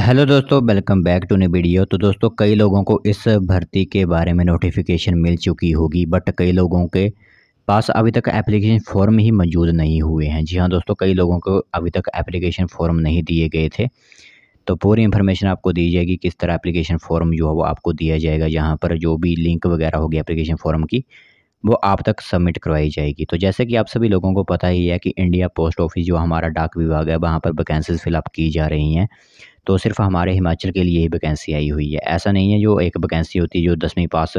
Hello दोस्तों, welcome back to new video. तो दोस्तों, कई लोगों को इस भर्ती के बारे में नोटिफिकेशन मिल चुकी होगी, बट कई लोगों के पास अभी तक एप्लीकेशन फॉर्म ही मौजूद नहीं हुए हैं। जी हाँ दोस्तों, कई लोगों को अभी तक एप्लीकेशन फॉर्म नहीं दिए गए थे। तो पूरी इन्फॉर्मेशन आपको दी जाएगी किस तरह एप्लीकेशन फॉर्म जो है वो आपको दिया जाएगा। यहाँ पर जो भी लिंक वगैरह होगी एप्लीकेशन फॉर्म की, वो आप तक सबमिट करवाई जाएगी। तो जैसे कि आप सभी लोगों को पता ही है कि इंडिया पोस्ट ऑफिस जो हमारा डाक विभाग है, वहाँ पर वैकेंसीज फिलअप की जा रही हैं। तो सिर्फ हमारे हिमाचल के लिए ही वैकेंसी आई हुई है। ऐसा नहीं है जो एक वैकेंसी होती है जो 10वीं पास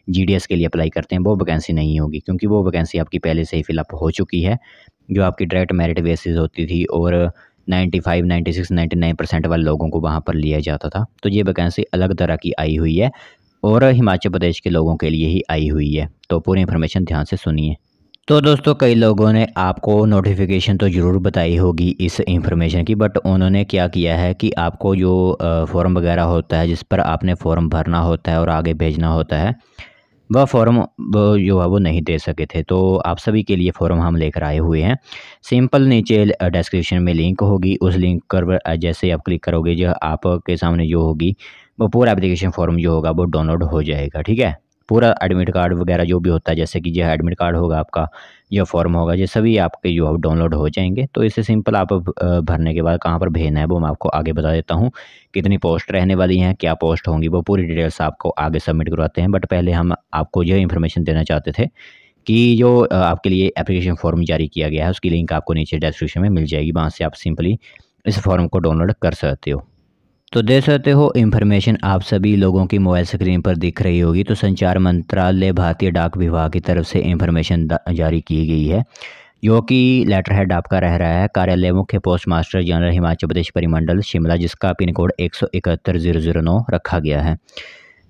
जीडीएस के लिए अप्लाई करते हैं वो वैकेंसी नहीं होगी, क्योंकि वो वैकेंसी आपकी पहले से ही फिलअप हो चुकी है। जो आपकी डायरेक्ट मेरिट बेसिस होती थी और 95, 96, 99% वाले लोगों को वहाँ पर लिया जाता था। तो ये वैकेंसी अलग तरह की आई हुई है और हिमाचल प्रदेश के लोगों के लिए ही आई हुई है। तो पूरी इन्फॉर्मेशन ध्यान से सुनिए। तो दोस्तों, कई लोगों ने आपको नोटिफिकेशन तो ज़रूर बताई होगी इस इंफॉर्मेशन की, बट उन्होंने क्या किया है कि आपको जो फॉर्म वगैरह होता है जिस पर आपने फॉर्म भरना होता है और आगे भेजना होता है, वह फॉर्म वो जो है वो नहीं दे सके थे। तो आप सभी के लिए फॉर्म हम लेकर आए हुए हैं। सिंपल नीचे डिस्क्रिप्शन में लिंक होगी, उस लिंक पर जैसे आप क्लिक करोगे जो आपके सामने जो होगी वो पूरा एप्लीकेशन फॉर्म जो होगा वो डाउनलोड हो जाएगा। ठीक है, पूरा एडमिट कार्ड वगैरह जो भी होता है, जैसे कि जो एडमिट कार्ड होगा आपका, जो फॉर्म होगा, ये सभी आपके जो है डाउनलोड हो जाएंगे। तो इससे सिंपल आप भरने के बाद कहाँ पर भेजना है वो मैं आपको आगे बता देता हूँ। कितनी पोस्ट रहने वाली हैं, क्या पोस्ट होंगी, वो पूरी डिटेल्स आपको आगे सबमिट करवाते हैं। बट पहले हम आपको यह इन्फॉर्मेशन देना चाहते थे कि जो आपके लिए एप्लीकेशन फॉर्म जारी किया गया है उसकी लिंक आपको नीचे डिस्क्रिप्शन में मिल जाएगी। वहाँ से आप सिंपली इस फॉर्म को डाउनलोड कर सकते हो। तो देख सकते हो इन्फॉर्मेशन आप सभी लोगों की मोबाइल स्क्रीन पर दिख रही होगी। तो संचार मंत्रालय भारतीय डाक विभाग की तरफ से इन्फॉर्मेशन जारी की गई है, जो कि लेटर हेड आपका रह रहा है कार्यालय मुख्य post master general Himachal Pradesh परिमंडल शिमला, जिसका पिन कोड 171009 रखा गया है।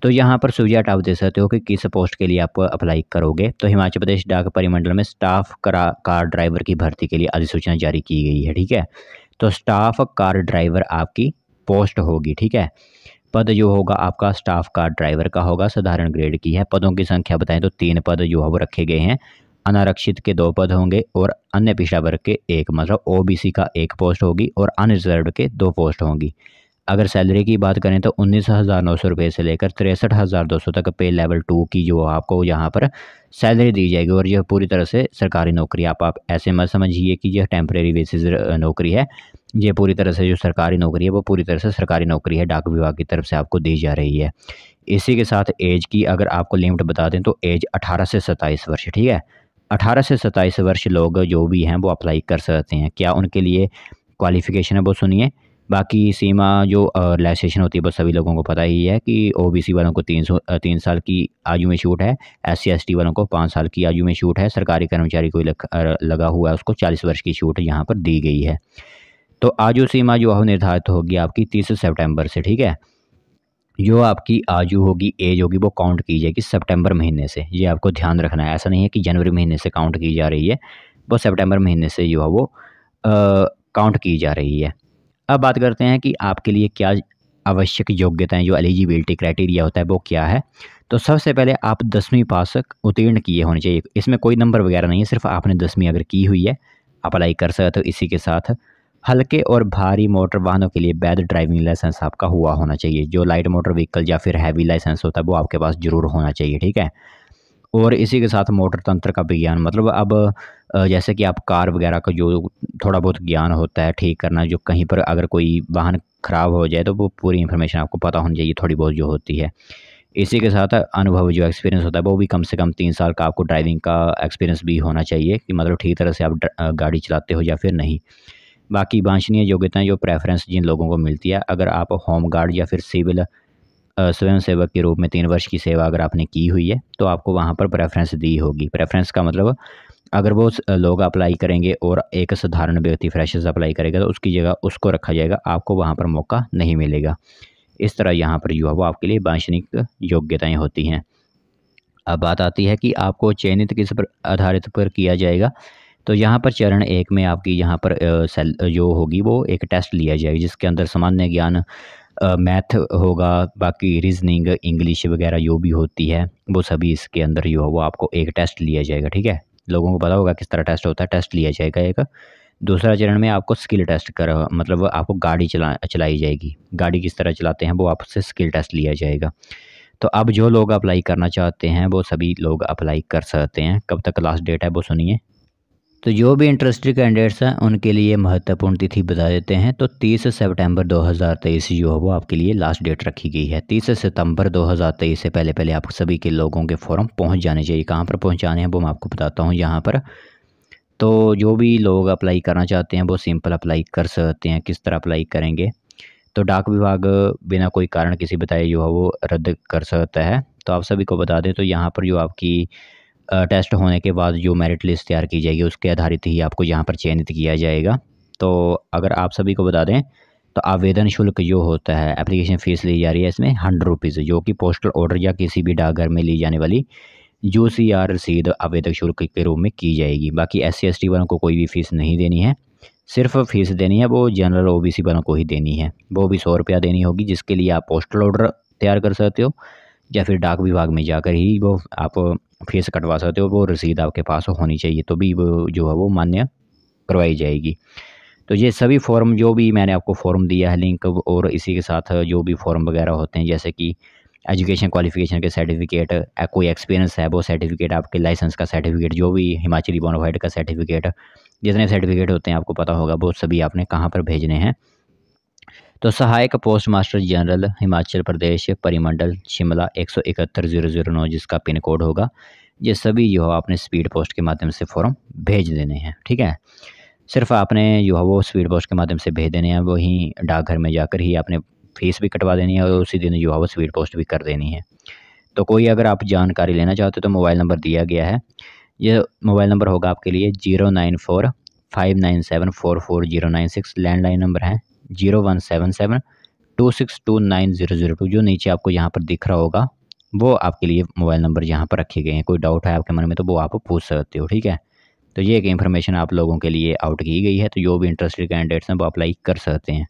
तो यहाँ पर सुविधा आप दे सकते हो कि किस पोस्ट के लिए आप अप्लाई करोगे। तो हिमाचल प्रदेश डाक परिमंडल में स्टाफ कार ड्राइवर की भर्ती के लिए अधिसूचना जारी की गई है। ठीक है, तो स्टाफ कार ड्राइवर आपकी पोस्ट होगी। ठीक है, पद जो होगा आपका स्टाफ कार ड्राइवर का होगा, साधारण ग्रेड की है। पदों की संख्या बताएं तो 3 पद जो है वो रखे गए हैं। अनारक्षित के 2 पद होंगे और अन्य पिछड़ा वर्ग के 1, मतलब ओबीसी का 1 पोस्ट होगी और अनरिजर्व्ड के 2 पोस्ट होंगी। अगर सैलरी की बात करें तो 19,900 रुपये से लेकर 63,200 तक पे लेवल 2 की जो आपको यहाँ पर सैलरी दी जाएगी। और यह पूरी तरह से सरकारी नौकरी। आप ऐसे मत समझिए कि यह टेम्परेरी बेसिस नौकरी है। ये पूरी तरह से जो सरकारी नौकरी है वो पूरी तरह से सरकारी नौकरी है, डाक विभाग की तरफ से आपको दी जा रही है। इसी के साथ एज की अगर आपको लिमिट बता दें तो एज 18 से 27 वर्ष। ठीक है, 18 से 27 वर्ष लोग जो भी हैं वो अप्लाई कर सकते हैं। क्या उनके लिए क्वालिफ़िकेशन है वो सुनिए। बाकी सीमा जो रिलैक्सेशन होती है वो सभी लोगों को पता ही है कि ओबीसी वालों को 3 साल की आयु में छूट है, एससी एसटी वालों को 5 साल की आयु में छूट है, सरकारी कर्मचारी को लगा हुआ है उसको 40 वर्ष की छूट यहाँ पर दी गई है। तो आयु सीमा जो है निर्धारित होगी आपकी 30 सितंबर से। ठीक है, जो आपकी आयु होगी, एज होगी, वो काउंट की जाएगी सितंबर महीने से। ये आपको ध्यान रखना है, ऐसा नहीं है कि जनवरी महीने से काउंट की जा रही है, वो सितंबर महीने से जो है वो काउंट की जा रही है। अब बात करते हैं कि आपके लिए क्या आवश्यक योग्यताएं, जो एलिजिबिलिटी क्राइटेरिया होता है वो क्या है। तो सबसे पहले आप 10वीं पास उत्तीर्ण किए होने चाहिए। इसमें कोई नंबर वगैरह नहीं है, सिर्फ आपने 10वीं अगर की हुई है अप्लाई कर सकते हो। इसी के साथ हल्के और भारी मोटर वाहनों के लिए वैध ड्राइविंग लाइसेंस आपका हुआ होना चाहिए। जो लाइट मोटर व्हीकल या फिर हैवी लाइसेंस होता है वो आपके पास जरूर होना चाहिए। ठीक है, और इसी के साथ मोटर तंत्र का विज्ञान, मतलब अब जैसे कि आप कार वगैरह का जो थोड़ा बहुत ज्ञान होता है, ठीक करना, जो कहीं पर अगर कोई वाहन ख़राब हो जाए तो वो पूरी इन्फॉर्मेशन आपको पता होनी चाहिए, थोड़ी बहुत जो होती है। इसी के साथ अनुभव, जो एक्सपीरियंस होता है वो भी कम से कम 3 साल का आपको ड्राइविंग का एक्सपीरियंस भी होना चाहिए कि मतलब ठीक तरह से आप गाड़ी चलाते हो या फिर नहीं। बाकी वांछनीय योग्यताएं, जो प्रेफरेंस जिन लोगों को मिलती है, अगर आप होम गार्ड या फिर सिविल स्वयं सेवक के रूप में 3 वर्ष की सेवा अगर आपने की हुई है तो आपको वहाँ पर प्रेफरेंस दी होगी। प्रेफरेंस का मतलब अगर वो लोग अप्लाई करेंगे और एक साधारण व्यक्ति फ्रेशर्स अप्लाई करेगा तो उसकी जगह उसको रखा जाएगा, आपको वहाँ पर मौका नहीं मिलेगा। इस तरह यहाँ पर जो है वो आपके लिए वांछनीय योग्यताएं होती हैं। अब बात आती है कि आपको चयनित किस पर आधारित पर किया जाएगा। तो यहाँ पर चरण 1 में आपकी यहाँ पर जो होगी वो एक टेस्ट लिया जाएगा जिसके अंदर सामान्य ज्ञान, मैथ होगा, बाकी रीजनिंग, इंग्लिश वगैरह जो भी होती है वो सभी इसके अंदर जो है वो आपको एक टेस्ट लिया जाएगा। ठीक है, लोगों को पता होगा किस तरह टेस्ट होता है, टेस्ट लिया जाएगा एक। दूसरा चरण में आपको स्किल टेस्ट कर मतलब आपको गाड़ी चलाई जाएगी, गाड़ी किस तरह चलाते हैं वो आपसे स्किल टेस्ट लिया जाएगा। तो अब जो लोग अप्लाई करना चाहते हैं वो सभी लोग अप्लाई कर सकते हैं। कब तक लास्ट डेट है वो सुनिए। तो जो भी इंटरेस्टेड कैंडिडेट्स हैं उनके लिए महत्वपूर्ण तिथि बता देते हैं। तो 30 सितंबर 2023 जो है वो आपके लिए लास्ट डेट रखी गई है। 30 सितंबर 2023 से पहले पहले आप सभी के लोगों के फॉर्म पहुंच जाने चाहिए। कहाँ पर पहुंचाने हैं वो मैं आपको बताता हूं यहाँ पर। तो जो भी लोग अप्लाई करना चाहते हैं वो सिंपल अप्लाई कर सकते हैं। किस तरह अप्लाई करेंगे, तो डाक विभाग बिना कोई कारण किसी बताए जो है वो रद्द कर सकता है। तो आप सभी को बता दें, तो यहाँ पर जो आपकी टेस्ट होने के बाद जो मेरिट लिस्ट तैयार की जाएगी उसके आधारित ही आपको यहाँ पर चयनित किया जाएगा। तो अगर आप सभी को बता दें, तो आवेदन शुल्क जो होता है, एप्लीकेशन फ़ीस ली जा रही है इसमें 100 रुपीज़, जो कि पोस्टल ऑर्डर या किसी भी डाकघर में ली जाने वाली यूसीआर रसीद आवेदक शुल्क के रूप में की जाएगी। बाकी SC/ST वालों को कोई भी फ़ीस नहीं देनी है। सिर्फ फ़ीस देनी है वो जनरल OBC वालों को ही देनी है। वो भी 100 रुपया देनी होगी, जिसके लिए आप पोस्टल ऑर्डर तैयार कर सकते हो या फिर डाक विभाग में जाकर ही वो आप फ़ीस कटवा सकते हो। वो रसीद आपके पास होनी चाहिए, तो भी वो जो है वो मान्य करवाई जाएगी। तो ये सभी फॉर्म जो भी मैंने आपको फॉर्म दिया है लिंक, और इसी के साथ जो भी फॉर्म वगैरह होते हैं, जैसे कि एजुकेशन क्वालिफ़िकेशन के सर्टिफिकेट, कोई एक्सपीरियंस है वो सर्टिफिकेट, आपके लाइसेंस का सर्टिफिकेट, जो भी हिमाचली बोनाफाइड का सर्टिफिकेट, जितने सर्टिफिकेट होते हैं आपको पता होगा, वो सभी आपने कहाँ पर भेजने हैं। तो सहायक post master general, Himachal Pradesh, परिमंडल, शिमला 171,009 जिसका पिन कोड होगा, ये सभी जो है आपने स्पीड पोस्ट के माध्यम से फॉर्म भेज देने हैं। ठीक है, सिर्फ आपने जो है वो स्पीड पोस्ट के माध्यम से भेज देने हैं। वहीं डाकघर में जाकर ही आपने फ़ीस भी कटवा देनी है और उसी दिन जो है वो स्पीड पोस्ट भी कर देनी है। तो कोई अगर आप जानकारी लेना चाहते हो तो मोबाइल नंबर दिया गया है। ये मोबाइल नंबर होगा आपके लिए 094-597-44096। लैंडलाइन नंबर है 0177-2629002। जो नीचे आपको यहाँ पर दिख रहा होगा वो आपके लिए मोबाइल नंबर यहाँ पर रखे गए हैं। कोई डाउट है आपके मन में तो वो आप पूछ सकते हो। ठीक है, तो ये एक इन्फॉर्मेशन आप लोगों के लिए आउट की गई है। तो जो भी इंटरेस्टेड कैंडिडेट्स हैं वो अप्लाई कर सकते हैं।